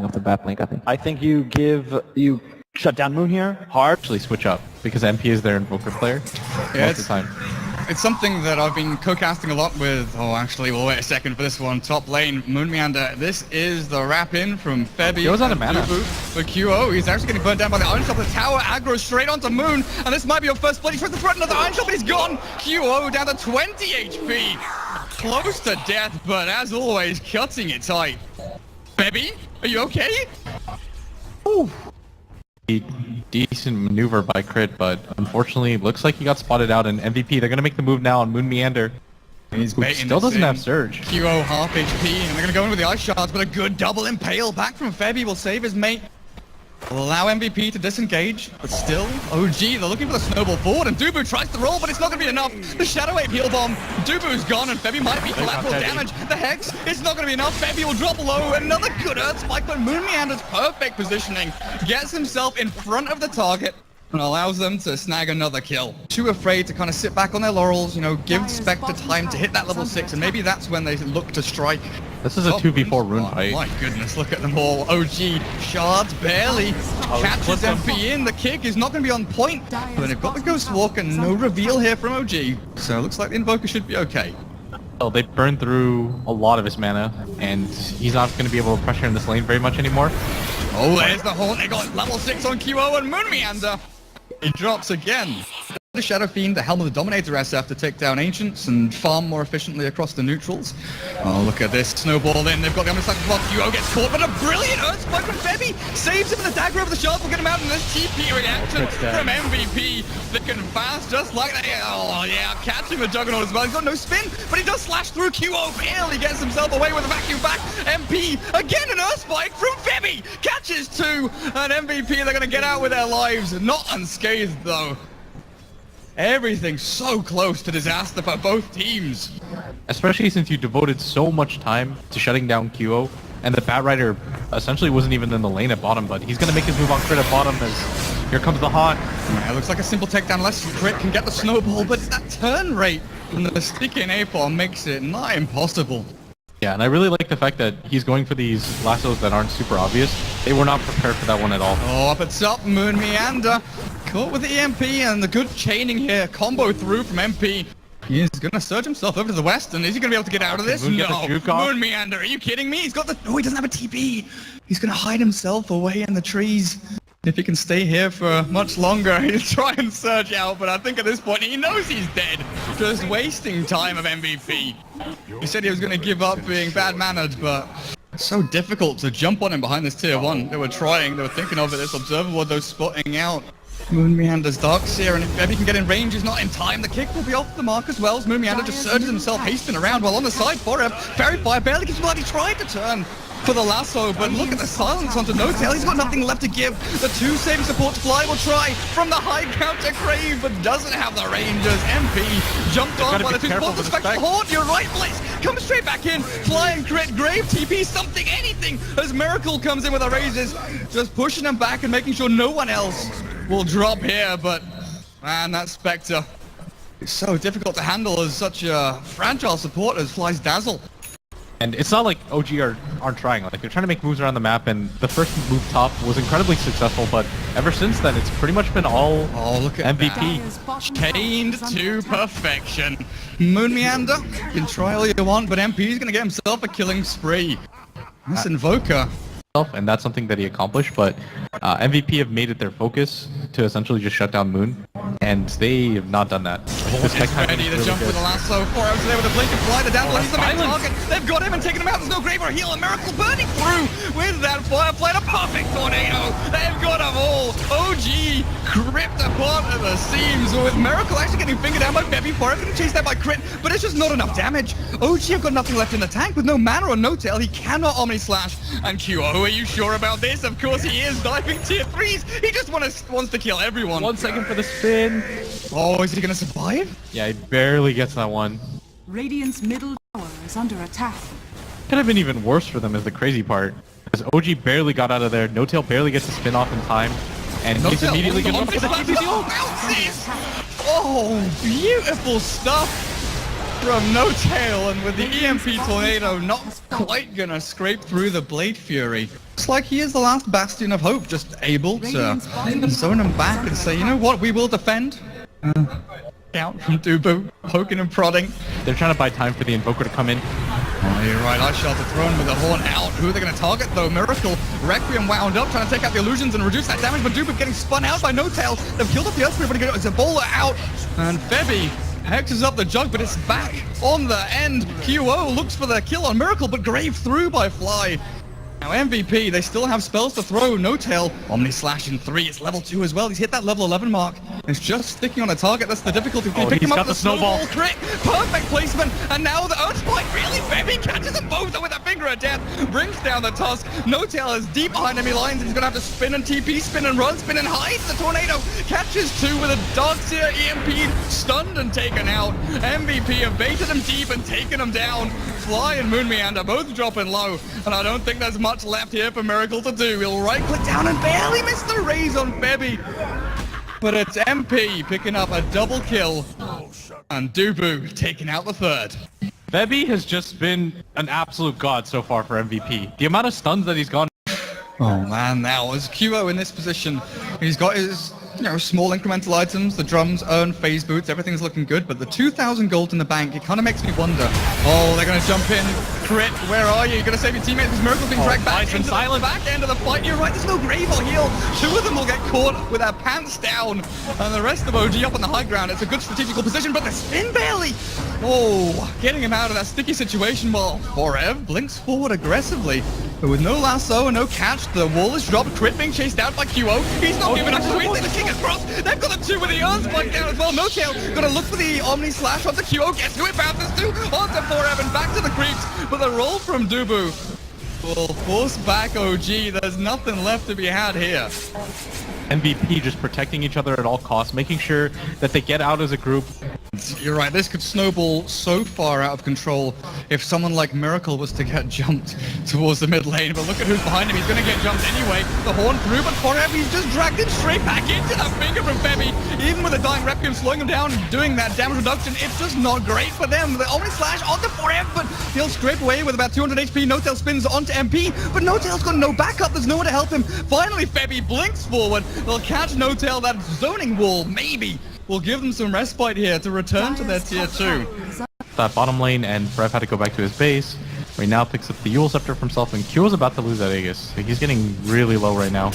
off the bat link, I think. I think you shut down Moon here hard. Actually switch up, because MP is their Invoker player Yeah, most of the time. It's something that I've been co-casting a lot with. Oh, actually, we'll wait a second for this one. Top lane, Moon Meander. This is the wrap in from Febby. He goes out of mana. For QO, he's actually getting burnt down by the Iron Shot. The tower aggro straight onto Moon, and this might be your first play. He tries to threaten another Iron Shot, but he's gone. QO down to 20 HP. Close to death, but as always, cutting it tight. Febby, are you okay? Ooh. Decent maneuver by Crit, but unfortunately looks like he got spotted out in MVP. They're going to make the move now on Moon Meander. He's baiting still doesn't in. have Surge. QO half HP, and they're going to go in with the Ice Shards, but a good double impale back from Febby will save his mate. Will allow MVP to disengage, but still, OG, they're looking for the snowball forward, and Dubu tries to roll, but it's not going to be enough. The Shadow Wave heal bomb, Dubu's gone, and Febby might be collateral damage. The Hex, it's not going to be enough. Febby will drop low, another good Earth Spike, but Moon Meander's perfect positioning, gets himself in front of the target, and allows them to snag another kill. Too afraid to kind of sit back on their laurels, you know, give Spectre time to hit that level 6, and maybe that's when they look to strike. This is a 2v4 rune fight. My goodness, look at them all. OG, shards barely catches MP in. The kick is not going to be on point, but they've got the Ghost Walk and no reveal here from OG. So it looks like the Invoker should be okay. Well, they burned through a lot of his mana, and he's not going to be able to pressure in this lane very much anymore. Oh, there's the Haunt. They got level 6 on QO and Moon Meander. He drops again. The Shadow Fiend, the Helm of the Dominator SF to take down Ancients and farm more efficiently across the neutrals. Oh, look at this. Snowball in. They've got the Omnicycle block. QO gets caught, but a brilliant Earth Spike from Febby saves him, and the dagger over the shards will get him out, and this TP reaction from MVP. Looking fast, just like that. Oh, yeah, catching the Juggernaut as well. He's got no spin, but he does slash through QO. Barely gets himself away with a vacuum back. MP, again an Earth Spike from Febby. Catches two, and MVP, they're going to get out with their lives. Not unscathed, though. Everything so close to disaster for both teams. Especially since you devoted so much time to shutting down QO, and the Bat Rider essentially wasn't even in the lane at bottom, but he's going to make his move on Crit at bottom as here comes the Haunt. Yeah, it looks like a simple takedown unless Crit can get the snowball, but that turn rate and the sticky napalm makes it not impossible. Yeah, and I really like the fact that he's going for these lassos that aren't super obvious. They were not prepared for that one at all. Oh, up at top, Moon Meander. Caught with the EMP and the good chaining here. Combo through from MP. He is going to surge himself over to the west, and is he going to be able to get out of this? No. Moon Meander, are you kidding me? He's got the... Oh, he doesn't have a TP. He's going to hide himself away in the trees. If he can stay here for much longer, he'll try and surge out, but I think at this point he knows he's dead. Just wasting time of MVP. He said he was going to give up being bad-mannered, but it's so difficult to jump on him behind this tier 1. They were trying, they were thinking of it, this observable, those spotting out. Moon Meander's Dark Seer, and if Febby can get in range, he's not in time. The kick will be off the mark as well, as Moon Meander just surges himself, hastening around, while on the side for him, Fairy Fire barely gets blood. He tried to turn for the lasso, but look at the silence onto No-Tail. He's got nothing left to give. The two saving supports Fly will try from the high counter Crave, but doesn't have the Rangers. MP jumped on by the two spots. The Spectral Horde, you're right, Blaze. Come straight back in. Fly and Crit, Grave, TP, something, anything. As Miracle comes in with the raises, just pushing them back and making sure no one else will drop here, but man, that Spectre is so difficult to handle as such a fragile support as Fly's Dazzle. And it's not like OG aren't trying. Like, they're trying to make moves around the map, and the first move top was incredibly successful, but ever since then, it's pretty much been all look at MVP. Chained to perfection. Moon Meander, you can try all you want, but MP's gonna get himself a killing spree. This Invoker. And that's something that he accomplished, but MVP have made it their focus to essentially just shut down Moon, and they have not done that. It's ready to jump with the lasso. 4 hours there with the blink and fly. The download, he's the main target. They've got him and taken him out. There's no grave or heal. A Miracle burning through with that Firefly. A perfect tornado. They've got them all. OG ripped apart at the seams, with Miracle actually getting fingered down by Febby. Fire getting chased out by Crit, but it's just not enough damage. OG have got nothing left in the tank with no mana or no tail. He cannot Omni Slash. And QO, are you sure about this? Of course he is. Diving tier 3s. He just wants to kill everyone. 1 second for the spin. Oh, is he gonna survive? Yeah, he barely gets that one. Radiant's middle tower is under attack. Could have been even worse for them is the crazy part. Because OG barely got out of there, No-Tail barely gets to spin off in time, and he's immediately going to go for the TP ult. Oh, beautiful stuff. from No Tail, and with the EMP tornado not quite gonna scrape through the Blade Fury. Looks like he is the last bastion of hope, just able to zone him back and say, you know what, we will defend. Out from Dubu, poking and prodding. They're trying to buy time for the Invoker to come in. Oh, you're right, Ice Shelter thrown with the horn out. Who are they going to target though? Miracle, Requiem wound up, trying to take out the illusions and reduce that damage, but Dubu getting spun out by No Tail. They've killed off the Earth Spirit, but it's Ebola out. And Febby hexes up the jug, but it's back on the end. QO looks for the kill on Miracle, but Grave through by Fly. Now MVP, they still have spells to throw. No Tail, Omni Slash in 3, it's level 2 as well. He's hit that level 11 mark. It's just sticking on a target, that's the difficulty. Can he pick him up with the snowball crit? Perfect placement, and now the Earth Spike, really? Febby catches them both with a finger of death, brings down the Tusk. No Tail is deep behind enemy lines, and he's gonna have to spin and TP, spin and run, spin and hide. The tornado catches 2 with a Dark Seer EMP, stunned and taken out. MVP have baited him deep and taken him down. Fly and Moon Meander both dropping low, and I don't think there's much left here for Miracle to do. He'll right click down and barely miss the raise on Febby. But it's MP picking up a double kill, and Dubu taking out the third. Febby has just been an absolute god so far for MVP. The amount of stuns that he's gone. Oh man, now as QO in this position, he's got his small incremental items, the drums, urn, phase boots, everything's looking good, but the 2,000 gold in the bank, it kind of makes me wonder. Oh, they're going to jump in. Crit, where are you? You're going to save your teammates because Miracle's being dragged back into the back end of the fight. You're right, there's no Grave or heal. 2 of them will get caught with their pants down, and the rest of OG up on the high ground. It's a good strategical position, but the spin barely. Oh, getting him out of that sticky situation while Forever blinks forward aggressively. But with no lasso and no catch, the wall is dropped. Crit being chased out by QO. He's not giving up. The king across. They've got the 2 with the Urn Spike down as well. No Tail gonna look for the Omni Slash onto QO. Guess who it bounces to? Onto Forever and back to the creeps. But the roll from Dubu will force back OG. There's nothing left to be had here. MVP just protecting each other at all costs, making sure that they get out as a group. You're right, this could snowball so far out of control if someone like Miracle was to get jumped towards the mid lane. But look at who's behind him, he's going to get jumped anyway. The horn through, but Forever, he's just dragged him straight back into that finger from Febby. Even with the dying Requiem slowing him down and doing that damage reduction, it's just not great for them. The Omni Slash onto Forever, but he'll scrape away with about 200 HP. No Tail spins onto MP, but No Tail's got no backup, there's no one to help him. Finally, Febby blinks forward. They'll catch No Tail, that zoning wall, maybe. Will give them some respite here to return to their tier 2. That bottom lane, and Frev had to go back to his base, where he now picks up the Eul Scepter for himself, and Q's about to lose that Aegis. He's getting really low right now.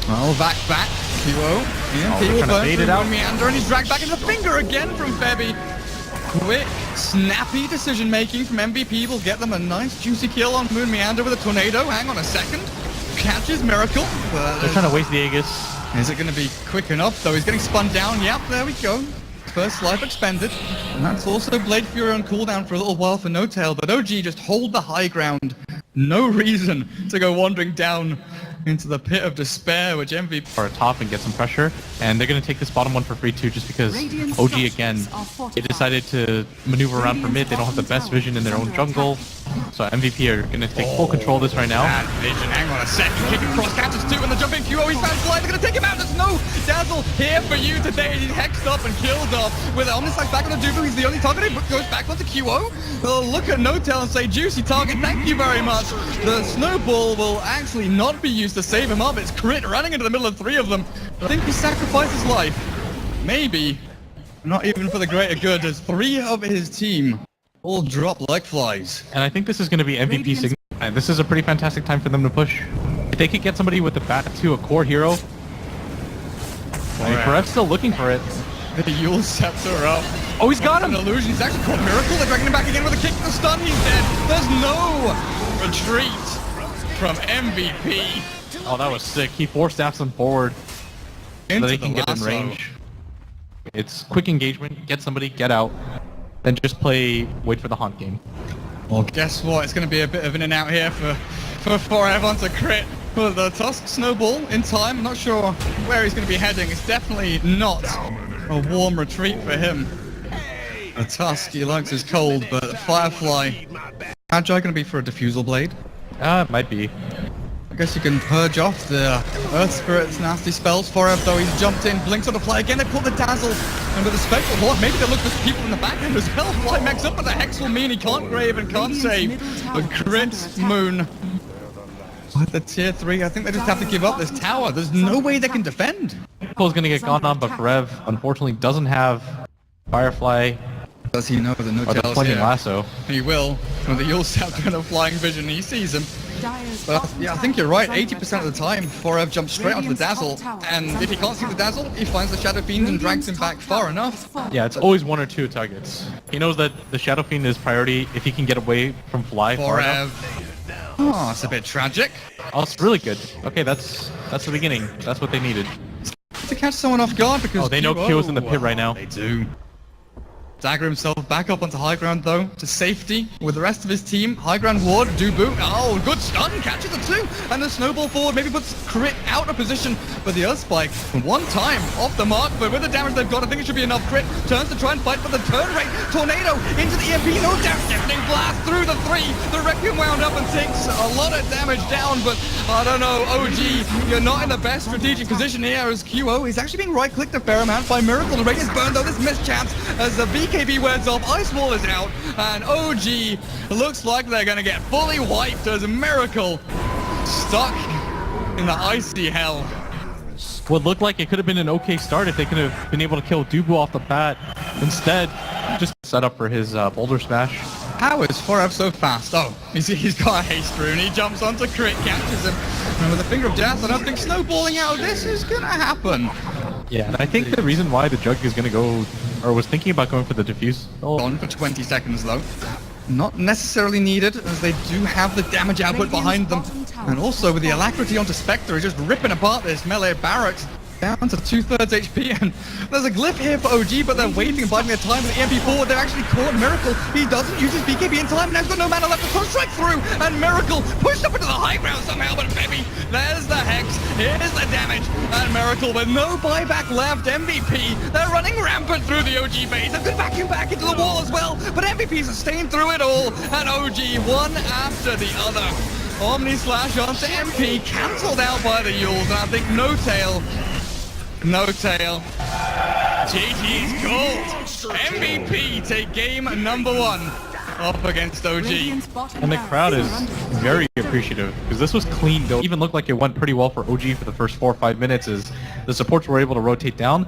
Well, back, QO. EMP will burn through Meander, and he's dragged back into the finger again from Febby. Quick, snappy decision making from MVP will get them a nice juicy kill on Moon Meander with a tornado. Hang on a second. Catches Miracle. They're trying to waste the Aegis. Is it going to be quick enough though? He's getting spun down. Yep, there we go. First life expended. And that's also Blade Fury on cooldown for a little while for No Tail. But OG just hold the high ground. No reason to go wandering down into the pit of despair, which MVP are top and get some pressure. And they're going to take this bottom one for free too, just because OG again, they decided to maneuver around for mid. They don't have the best vision in their own jungle. So MVP are going to take full control of this right now. Bad vision, hang on a second. Kicking cross catches 2 and the jumping QO. He's found Fly. They're going to take him out. There's no Dazzle here for you today. He's hexed up and killed off. With Omnislash back on the Dubu, he's the only target. He goes back onto QO. They'll look at No Tail and say, juicy target, thank you very much. The snowball will actually not be used to save him up. It's Crit running into the middle of 3 of them. I think he sacrificed his life. Maybe. Not even for the greater good, as 3 of his team all drop like flies. And I think this is going to be MVP signal. And this is a pretty fantastic time for them to push. If they could get somebody with the bat to a core hero. Frev's still looking for it. The Eul Scepter up. Oh, he's got him! An illusion. He's actually called Miracle. They're dragging him back again with a kick to the stun. He's dead. There's no retreat from MVP. Oh, that was sick. He force-staffs him forward so that he can get in range. It's quick engagement. Get somebody, get out. Then just wait for the haunt game. Well, guess what? It's going to be a bit of an in-out here for Forever to Crit. Well, the Tusk snowball in time. I'm not sure where he's going to be heading. It's definitely not a warm retreat for him. The Tusk, he likes his cold, but Firefly, how's going to be for a Diffusal Blade? It might be. I guess you can purge off the Earth Spirit's nasty spells. Forever, though, he's jumped in, blinks on the fly again. They pull the Dazzle. And with the Spectral Horde, maybe they'll look for people in the back end as well. Fly Max up, but the Hex will mean he can't grave and can't save. But crit Moon. With the tier 3, I think they just have to give up this tower. There's no way they can defend. Miracle's gonna get gone on, but Karev unfortunately doesn't have Firefly Does he know the no or the tells Flaming here? Lasso. He will. When the Yule Scepter and a Flying Vision, he sees him. But yeah, I think you're right. 80% of the time, Forev jumps straight onto the Dazzle, and if he can't see the Dazzle, he finds the Shadow Fiend and drags him back far enough. Yeah, it's always 1 or 2 targets. He knows that the Shadow Fiend is priority if he can get away from Fly far enough. Forev. Oh, it's a bit tragic. Oh, it's really good. Okay, that's the beginning. That's what they needed. To catch someone off guard because... Oh, they know Kyo's in the pit right now. They do. Dagger himself back up onto high ground though, to safety with the rest of his team. High ground ward, do boot. Oh, good stun, catches the 2, and the snowball forward maybe puts Crit out of position. But the Earth Spike, one time off the mark, but with the damage they've got, I think it should be enough. Crit turns to try and fight for the turn rate. Tornado into the EMP, no damage, deafening blast through the 3. The Requiem wound up and takes a lot of damage down, but I don't know, OG, you're not in the best strategic position here as QO is actually being right-clicked a fair amount by Miracle. The Radiance burned though, this missed chance as the BKB wears off, Ice Wall is out, and OG looks like they're gonna get fully wiped as Miracle stuck in the icy hell. What looked like it could have been an okay start if they could have been able to kill Dubu off the bat. Instead, just set up for his Boulder Smash. How is Forev so fast? Oh, he's got a haste rune, he jumps onto Crit, catches him, and with a Finger of Death, I don't think snowballing out, this is gonna happen. Yeah, and I think the reason why the Jug is gonna go, or was thinking about going for the Diffuse. On for 20 seconds though. Not necessarily needed, as they do have the damage output behind them. And also with the alacrity onto Spectre, he's just ripping apart this melee barracks. Down to 2/3 HP, and there's a glyph here for OG, but they're waiting and biding their time with the EMP forward. They're actually caught Miracle. He doesn't use his BKB in time, and now he's got no mana left to throw strike through, and Miracle pushed up into the high ground somehow, but baby, there's the Hex, here's the damage, and Miracle with no buyback left. MVP, they're running rampant through the OG base. They've been vacuum back into the wall as well, but MVP's sustained through it all, and OG one after the other. Omni Slash onto MP, cancelled out by the Yules, and I think No Tail. GG's called. MVP take game number 1 up against OG. And the crowd is very appreciative because this was clean. It even looked like it went pretty well for OG for the first 4 or 5 minutes as the supports were able to rotate down.